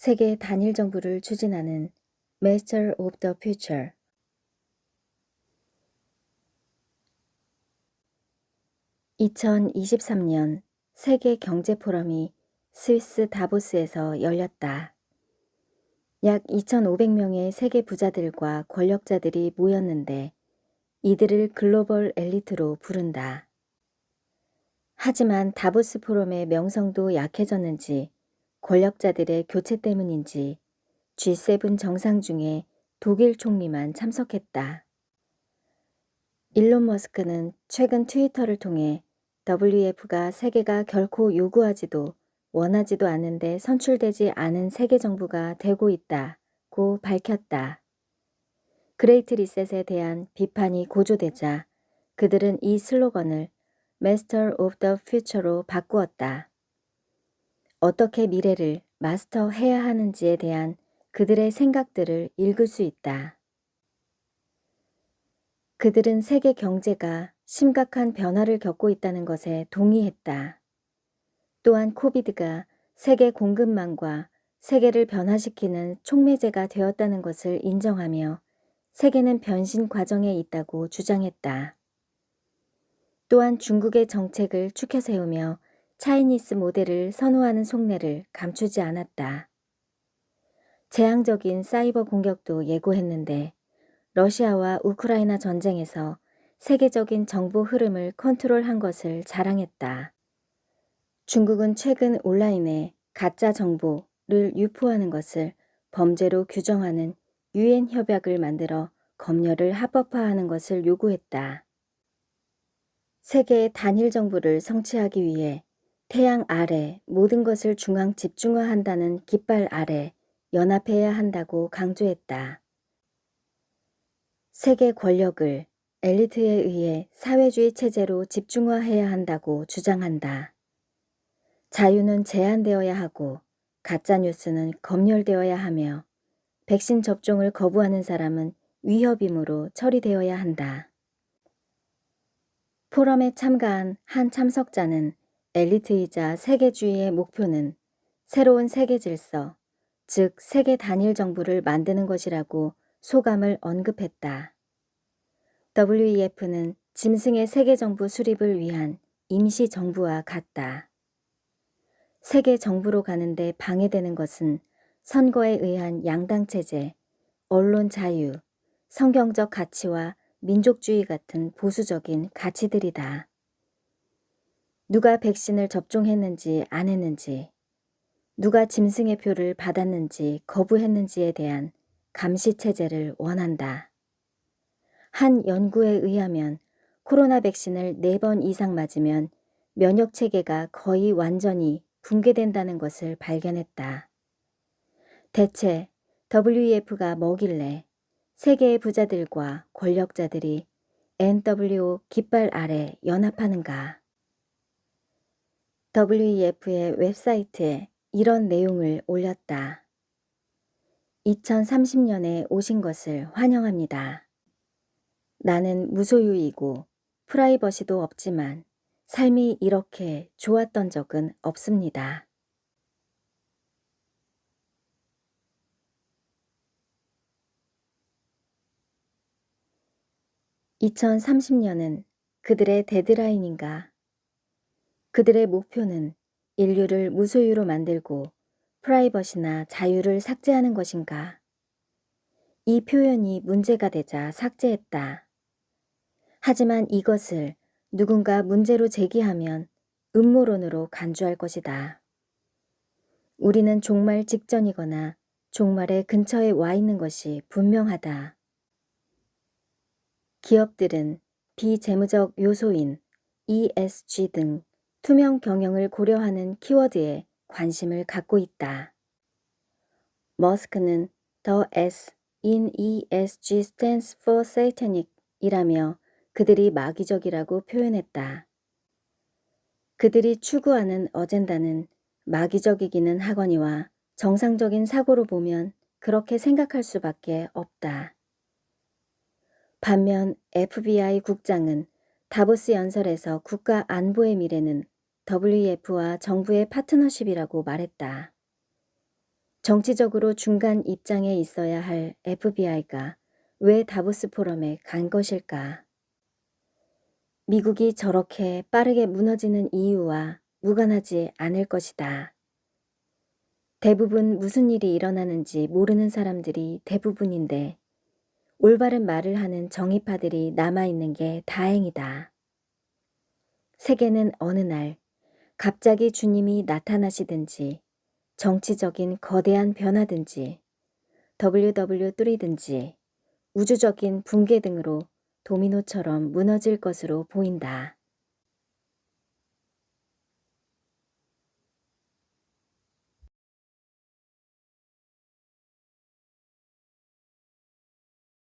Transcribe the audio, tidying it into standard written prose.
세계 단일 정부를 추진하는 Master of the Future. 2023년 세계 경제 포럼이 스위스 다보스에서 열렸다. 약 2,500명의 세계 부자들과 권력자들이 모였는데 이들을 글로벌 엘리트로 부른다. 하지만 다보스 포럼의 명성도 약해졌는지 권력자들의 교체 때문인지 G7 정상 중에 독일 총리만 참석했다. 일론 머스크는 최근 트위터를 통해 WEF가 세계가 결코 요구하지도 원하지도 않는데 선출되지 않은 세계 정부가 되고 있다고 밝혔다. 그레이트 리셋에 대한 비판이 고조되자 그들은 이 슬로건을 Master of the Future로 바꾸었다. 어떻게 미래를 마스터해야 하는지에 대한 그들의 생각들을 읽을 수 있다. 그들은 세계 경제가 심각한 변화를 겪고 있다는 것에 동의했다. 또한 코비드가 세계 공급망과 세계를 변화시키는 촉매제가 되었다는 것을 인정하며 세계는 변신 과정에 있다고 주장했다. 또한 중국의 정책을 추켜 세우며 차이니스 모델을 선호하는 속내를 감추지 않았다. 재앙적인 사이버 공격도 예고했는데 러시아와 우크라이나 전쟁에서 세계적인 정보 흐름을 컨트롤한 것을 자랑했다. 중국은 최근 온라인에 가짜 정보를 유포하는 것을 범죄로 규정하는 유엔 협약을 만들어 검열을 합법화하는 것을 요구했다. 세계의 단일 정부를 성취하기 위해 태양 아래 모든 것을 중앙 집중화한다는 깃발 아래 연합해야 한다고 강조했다. 세계 권력을 엘리트에 의해 사회주의 체제로 집중화해야 한다고 주장한다. 자유는 제한되어야 하고 가짜뉴스는 검열되어야 하며 백신 접종을 거부하는 사람은 위협임으로 처리되어야 한다. 포럼에 참가한 한 참석자는 엘리트이자 세계주의의 목표는 새로운 세계 질서, 즉 세계 단일 정부를 만드는 것이라고 소감을 언급했다. WEF는 짐승의 세계정부 수립을 위한 임시정부와 같다. 세계 정부로 가는데 방해되는 것은 선거에 의한 양당체제, 언론 자유, 성경적 가치와 민족주의 같은 보수적인 가치들이다. 누가 백신을 접종했는지 안 했는지, 누가 짐승의 표를 받았는지 거부했는지에 대한 감시체제를 원한다. 한 연구에 의하면 코로나 백신을 4번 이상 맞으면 면역체계가 거의 완전히 붕괴된다는 것을 발견했다. 대체 WEF가 뭐길래 세계의 부자들과 권력자들이 NWO 깃발 아래 연합하는가? WEF의 웹사이트에 이런 내용을 올렸다. 2030년에 오신 것을 환영합니다. 나는 무소유이고 프라이버시도 없지만 삶이 이렇게 좋았던 적은 없습니다. (2030년은) 그들의 데드라인인가? 그들의 목표는 인류를 무소유로 만들고 프라이버시나 자유를 삭제하는 것인가? 이 표현이 문제가 되자 삭제했다. 하지만 이것을 누군가 문제로 제기하면 음모론으로 간주할 것이다. 우리는 종말 직전이거나 종말의 근처에 와 있는 것이 분명하다. 기업들은 비재무적 요소인 ESG 등 투명 경영을 고려하는 키워드에 관심을 갖고 있다. 머스크는 The S in ESG stands for Satanic 이라며 그들이 마귀적이라고 표현했다. 그들이 추구하는 어젠다는 마귀적이기는 하거니와 정상적인 사고로 보면 그렇게 생각할 수밖에 없다. 반면 FBI 국장은 다보스 연설에서 국가 안보의 미래는 WEF와 정부의 파트너십이라고 말했다. 정치적으로 중간 입장에 있어야 할 FBI가 왜 다보스 포럼에 간 것일까? 미국이 저렇게 빠르게 무너지는 이유와 무관하지 않을 것이다. 대부분 무슨 일이 일어나는지 모르는 사람들이 대부분인데 올바른 말을 하는 정의파들이 남아있는 게 다행이다. 세계는 어느 날 갑자기 주님이 나타나시든지 정치적인 거대한 변화든지 WW3든지 우주적인 붕괴 등으로 도미노처럼 무너질 것으로 보인다.